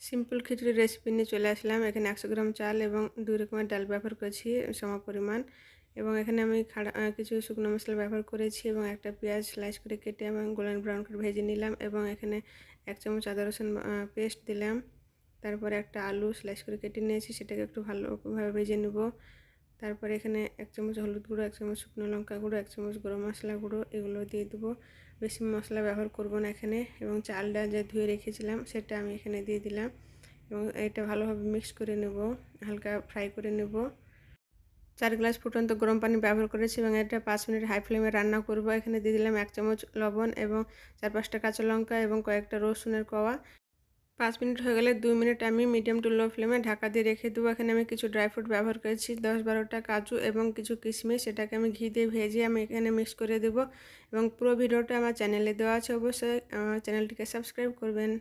Simple খিচুড়ির recipe নিয়ে চলে আসলাম। এখানে ১০০ গ্রাম চাল এবং ২ রকমের ডাল ব্যবহার করেছি সমপরিমাণ। এবং এখানে আমি কিছু শুকনো মশলা ব্যবহার করেছি এবং একটা পেঁয়াজ স্লাইস করে কেটে এবং গোল্ডেন ব্রাউন করে ভেজে নিলাম এবং এখানে ১ চামচ আদা রসুন পেস্ট দিলাম। তারপরে একটা আলু স্লাইস করে কেটে নিয়েছি, সেটাকে একটু ভালোভাবে ভেজে নেব। তারপরে এখানে ১ চামচ হলুদ গুঁড়ো, ১ চামচ শুকনো লঙ্কা গুঁড়ো, ১ চামচ গরম মশলা গুঁড়ো এগুলো দিয়ে দেবো। বেশি মশলা ব্যবহার করব না এখানে। এবং চালটা যে ধুয়ে রেখেছিলাম সেটা আমি এখানে দিয়ে দিলাম এবং এটা ভালোভাবে মিক্স করে নেব, হালকা ফ্রাই করে নেব। ৪ গ্লাস ফুটন্ত গরম পানি ব্যবহার করেছি এবং এটা ৫ মিনিট হাই ফ্লেমে রান্না করব। এখানে দিয়ে দিলাম ১ চামচ লবণ এবং ৪-৫টা কাঁচা লঙ্কা এবং কয়েকটা রসুনের কোয়া। ৫ মিনিট হয়ে গেলে ২ মিনিট আমি মিডিয়াম টু লো ফ্লেমে ঢাকা দিয়ে রেখে দেবো। এখানে আমি কিছু ড্রাই ফ্রুট ব্যবহার করেছি, ১০-১২টা কাজু এবং কিছু কিশমিশ, সেটাকে আমি ঘি দিয়ে ভেজে আমি এখানে মিক্স করে দেবো। এবং পুরো ভিডিওটা আমার চ্যানেলে দেওয়া আছে, অবশ্যই চ্যানেলটিকে সাবস্ক্রাইব করবেন।